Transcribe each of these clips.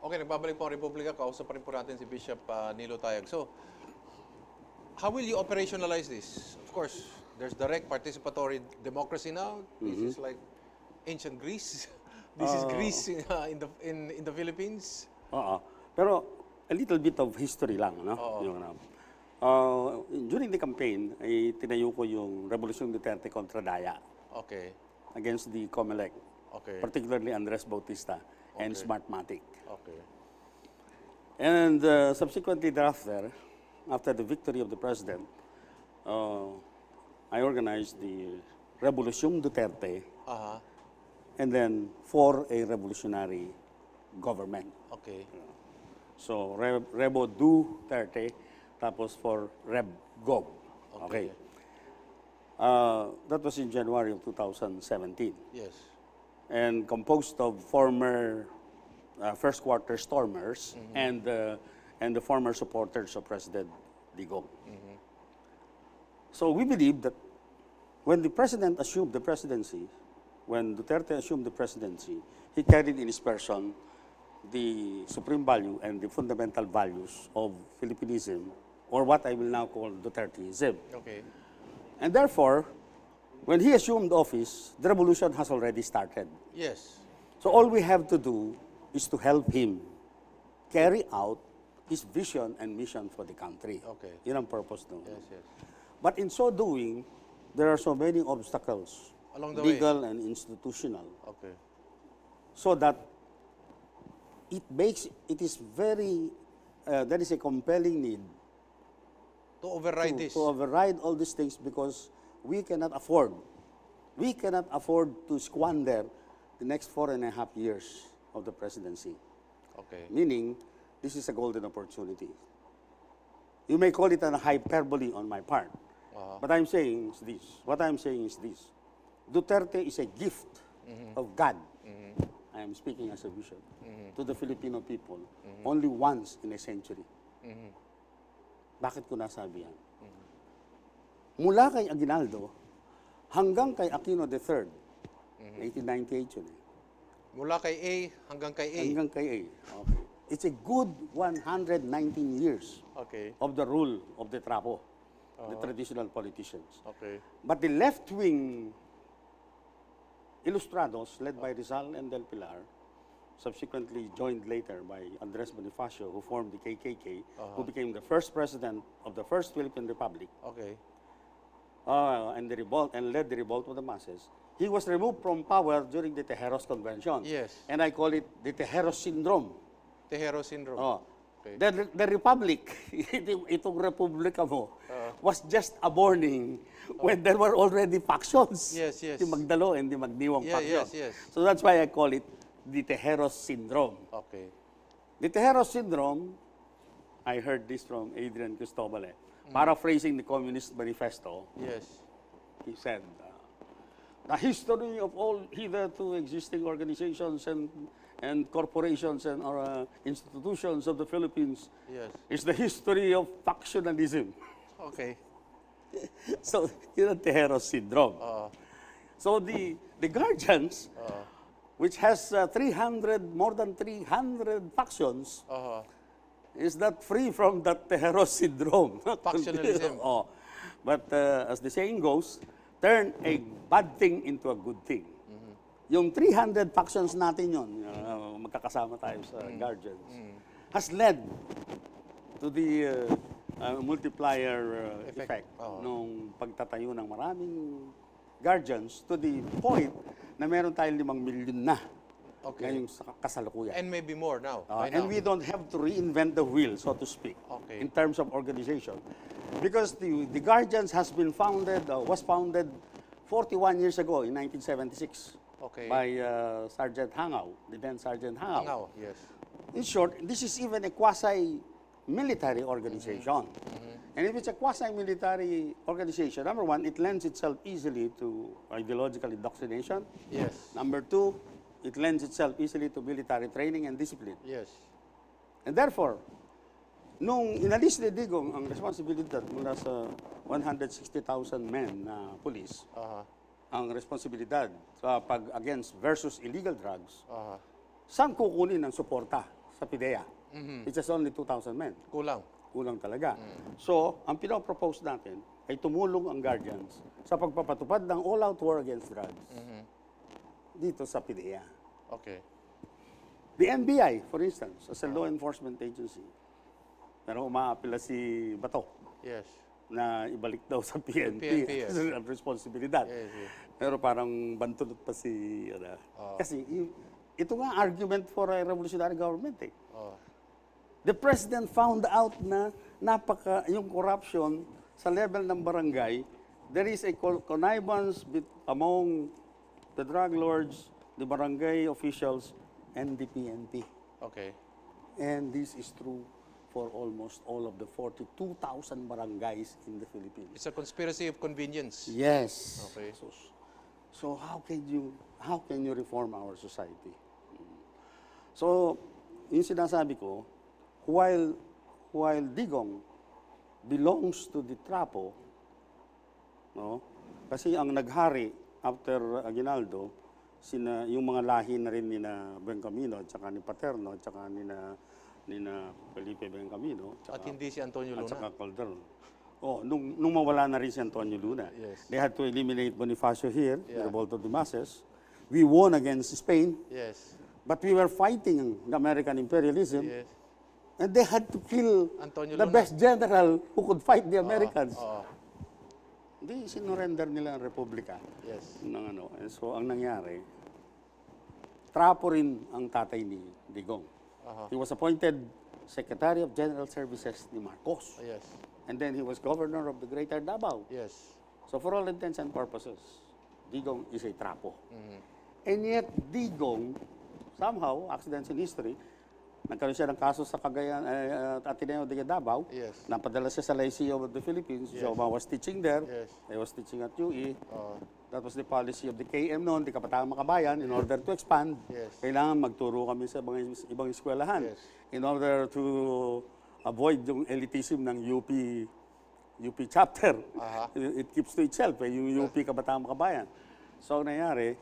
Okay, nagbabalik po ang Republika. Kausap pa rin po natin si Bishop Nilo Tayag. So, how will you operationalize this? Of course, there's direct participatory democracy now. This is like ancient Greece. This is Greece in the Philippines. Oo. Pero a little bit of history lang, no? During the campaign, ay tinayo ko yung Revolution Duterte kontra Daya. Okay. Against the COMELEC. Okay. Particularly Andres Bautista and Smartmatic. Okay. And subsequently thereafter, after the victory of the president, I organized the Revolution Duterte and then for a revolutionary government. Okay. So, Rebo Duterte, tapos for Reb Gov. Okay. That was in January of 2017. Yes. And composed of former first quarter stormers and the former supporters of President Digong. So we believe that when the president assumed the presidency, when Duterte assumed the presidency, he carried in his person the supreme value and the fundamental values of Philippinism, or what I will now call Duterteism. Okay. And therefore, when he assumed office, the revolution has already started. Yes. So all we have to do is to help him carry out his vision and mission for the country. Okay. Yun ang purpose nun. Yes, yes. But in so doing, there are so many obstacles, Along the legal and institutional, Okay. so that it is very, there is a compelling need To override this. to override all these things, because we cannot afford to squander the next 4.5 years of the presidency. Okay. Meaning, this is a golden opportunity. You may call it a hyperbole on my part, but I'm saying is this. What I'm saying is this. Duterte is a gift of God. I am speaking as a bishop to the Filipino people only once in a century. Bakit ko nasabi yan? Mula kay Aguinaldo hanggang kay Aquino III, 1898 yun eh. Mula kay A hanggang kay A. Hanggang kay A. Okay. It's a good 119 years Okay. of the rule of the Trapo, the traditional politicians. Okay. But the left-wing Ilustrados, led by Rizal and Del Pilar, subsequently joined later by Andres Bonifacio, who formed the KKK, who became the first president of the first Philippine Republic, Okay. and led the revolt of the masses. He was removed from power during the Tejeros Convention. Yes. And I call it the Tejeros Syndrome. Tejero syndrome. Oh. Okay. The Republic, itong Republika mo, was just a warning when there were already factions. Yes, yes. Di Magdalo and di Magdiwang Yeah, faction. yes, yes. So that's why I call it the Tejeros Syndrome. Okay. The Tejeros Syndrome, I heard this from Adrian Cristobal, paraphrasing the Communist Manifesto. Yes. He said, the history of all hitherto existing organizations and corporations and institutions of the Philippines Yes. is the history of factionalism. Okay. So, yun ang Tejeros Syndrome. So, the guardians, which has more than 300 factions, is not free from that Tejeros Syndrome. Factionalism. Oh. But as the saying goes, turn a bad thing into a good thing. Yung 300 factions natin yun, magkakasama tayo sa guardians, has led to the multiplier effect nung pagtatayo ng maraming guardians to the point na meron tayong 5 million na ngayong kasalukuyan. And maybe more now. And we don't have to reinvent the wheel, so to speak, in terms of organization. Because the Guardians was founded 41 years ago in 1976 by Sergeant Hangaw, the then Sergeant Hangaw. Hangaw, yes. In short, this is even a quasi-military organization. And if it's a quasi-military organization, number one, it lends itself easily to ideological indoctrination. Yes. Number two, it lends itself easily to military training and discipline. Yes. And therefore, nung inalis ni Digong ang responsibilidad mula sa 160,000 men na police, ang responsibilidad sa pag-against versus illegal drugs, saan kukunin ang suporta sa PIDEA. It's just only 2,000 men. Kulang. Kulang talaga. So, ang pinapropose natin ay tumulong ang guardians sa pagpapatupad ng all-out war against drugs dito sa PIDEA. Okay. The NBI, for instance, as a law enforcement agency, pero umaapila si Bato Yes. na ibalik daw sa PNP, PNP, yes. ang responsibilidad. Yes, yes. Pero parang bantulot pa si... Kasi ito nga argument for a revolutionary government eh. Oh. The president found out na yung corruption sa level ng barangay, there is a connivance among the drug lords, the barangay officials, and the PNP. Okay. And this is true for almost all of the 42,000 barangays in the Philippines. It's a conspiracy of convenience. Yes. Okay. So how can you reform our society? So, yung sinasabi ko, while Digong belongs to the Trapo, no? Kasi ang naghari after Aguinaldo, yung mga lahi na rin ni na Bengcamino, at saka ni Paterno, at saka ni na Felipe Bengcamino, At hindi si Antonio at Luna. saka Calderon. Nung mawala na rin si Antonio Luna, Yes. they had to eliminate Bonifacio here, the Yeah. Revolt of the Masses. We won against Spain, Yes. but we were fighting the American imperialism, Yes. and they had to kill Antonio the Luna. best general who could fight the Americans. Oo. Hindi, sinurrender nila ang Republika. Yes. And so, ang nangyari, Trapo rin ang tatay ni Digong. He was appointed Secretary of General Services ni Marcos. Yes. And then he was governor of the Greater Davao. Yes. So for all intents and purposes, Digong is a Trapo. And yet, Digong, somehow, accidents in history, nagkaroon siya ng kaso sa Cagayan, Ateneo de Davao. Yes. Napadala siya sa Lyceum of the Philippines. Yes. So, I was teaching there. Yes. I was teaching at UE. Oo. That was the policy of the KM noon, the Kabataan Makabayan. In order to expand, Yes. kailangan magturo kami sa ibang eskwelahan. Yes. In order to avoid yung elitism ng UP chapter. It keeps to itself, yung UP Kabataan Makabayan. So, ang nangyari,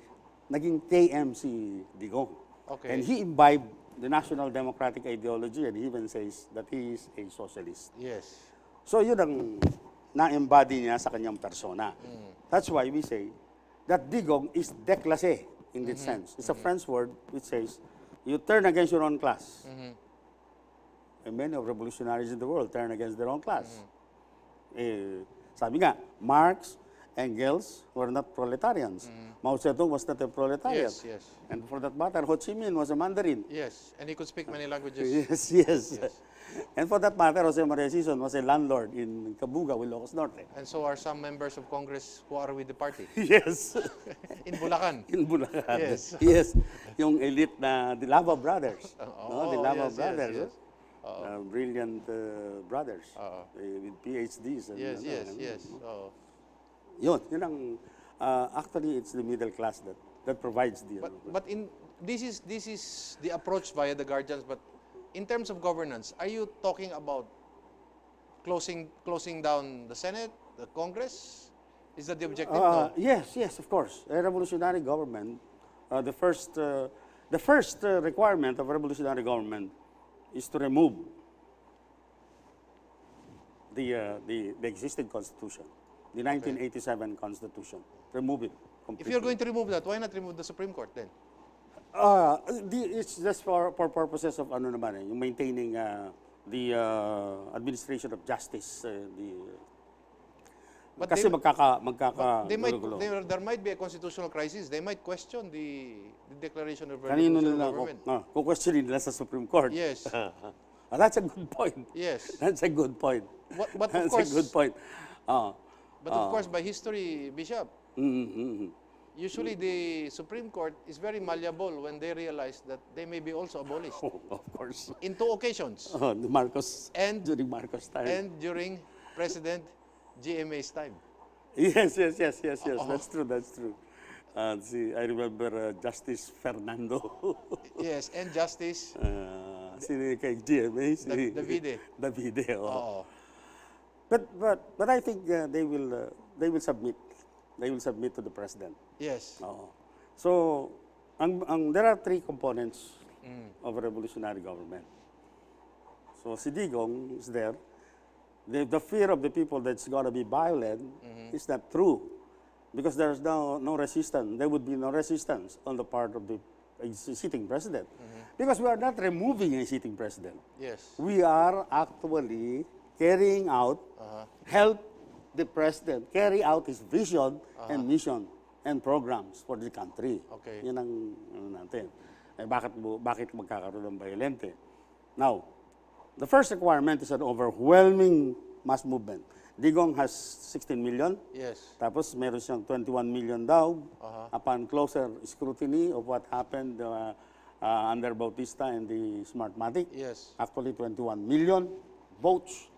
naging KM si Digong. Okay. And he imbibed the national democratic ideology and he even says that he is a socialist. Yes. So, yun ang na-embody niya sa kanyang persona. That's why we say that Digong is déclassé in this sense. It's a French word which says, you turn against your own class. And many of revolutionaries in the world turn against their own class. Sabi nga, Marx, Engels were not proletarians. Mao Zedong was not a proletarian. Yes, yes. And for that matter, Ho Chi Minh was a Mandarin. Yes. And he could speak many languages. Yes. And for that matter, Jose Maria Sison was a landlord in Kabuga, Ilocos Norte. And so are some members of Congress who are with the party. Yes. In Bulacan. In Bulacan. Yes. Yes. Yung elite na the Lava Brothers. The Lava yes, Brothers. yes, Brilliant brothers with PhDs. And, Yes, yes. Oo. Yun ang, actually, it's the middle class that provides the... But this is the approach via the guardians. But in terms of governance, are you talking about closing down the Senate, the Congress? Is that the objective? No. Yes, of course. A revolutionary government, the first requirement of a revolutionary government is to remove the existing constitution, the 1987 constitution. Remove it completely. If you're going to remove that, why not remove the Supreme Court then? It's just for purposes of yung maintaining the administration of justice. But Kasi there might be a constitutional crisis. They might question the declaration of Kanino revolutionary nila government. kukwestiyonin nila sa Supreme Court. Yes. That's a good point. Yes. That's a good point. But of That's course, a good point. But of course, by history, Bishop, usually the Supreme Court is very malleable when they realize that they may be also abolished. Of course. In two occasions. The Marcos, And- during Marcos time. And during President GMA's time. Yes. That's true. I remember Justice Fernando. Yes, and Justice. Kay GMA, Davide. Davide, Oo. But I think they will submit. They will submit to the president. Yes. So, there are three components of a revolutionary government. So si Digong is there. The fear of the people that's going to be violent is not true, because there's no resistance. There would be no resistance on the part of the sitting president, because we are not removing a sitting president. Yes. We are actually carrying out, help the president carry out his vision and mission and programs for the country. Okay. Yan ang ano natin. Eh, bakit magkakaroon ng violente? Now, the first requirement is an overwhelming mass movement. Digong has 16 million. Yes. Tapos meron siyang 21 million daw. Upon closer scrutiny of what happened under Bautista and the Smartmatic. Yes. Actually, 21 million votes.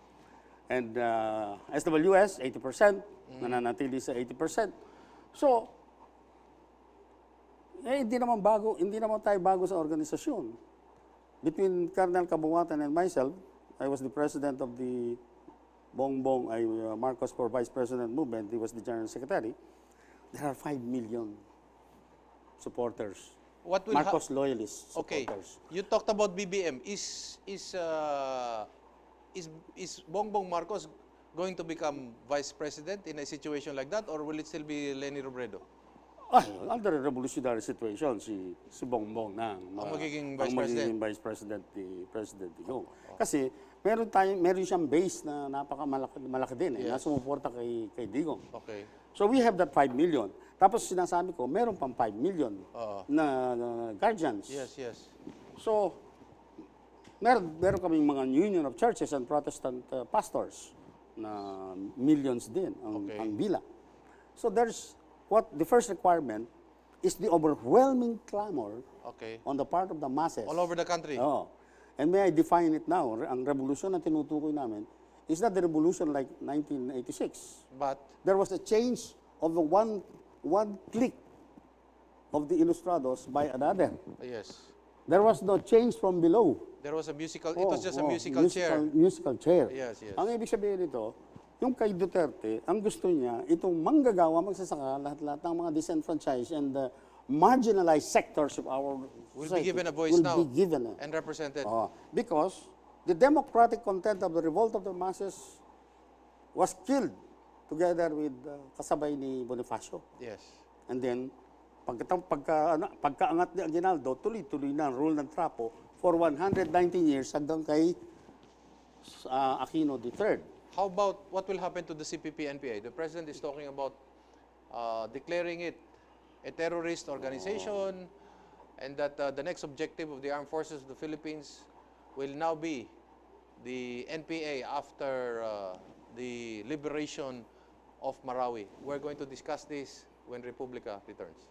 And SWS, 80%. Nananatili sa 80%. So, hindi naman tayo bago sa organisasyon. Between Colonel Kabuwatan and myself, I was the president of the Bongbong Marcos for Vice President movement. He was the General Secretary. There are 5 million supporters. What will Marcos loyalists, Okay. supporters. You talked about BBM. Is Bongbong Marcos going to become vice president in a situation like that, or will it still be Leni Robredo? Under a revolutionary situation, si Bongbong na Ang magiging vice president ni President Digong. Kasi meron siyang base na napakamalaki din na sumuporta kay Digong. Okay. So we have that 5 million. Tapos sinasabi ko, meron pang 5 million na guardians. Yes, yes. So meron kaming mga Union of Churches and Protestant pastors na millions din ang bilang. So the first requirement is the overwhelming clamor on the part of the masses. All over the country. Oh. And may I define it now? Ang revolution na tinutukoy namin is not the revolution like 1986. But There was a change of the one clique of the Ilustrados by another. yes, There was no change from below. there was a musical. It was just a musical chair. Musical chair. Yes, yes. Ang ibig sabihin nito, yung kay Duterte, ang gusto niya, itong manggagawa, magsasaka, lahat-lahat ng mga disenfranchised and marginalized sectors of our Will society be given a voice will now be given and represented. because the democratic content of the revolt of the masses was killed together with kasabay ni Bonifacio. Yes. And then, pagkaangat ni Aguinaldo, tuloy-tuloy na ang rule ng Trapo for 119 years hanggang kay Aquino III. How about what will happen to the CPP-NPA? The president is talking about declaring it a terrorist organization, and that the next objective of the armed forces of the Philippines will now be the NPA after the liberation of Marawi. We're going to discuss this when Republica returns.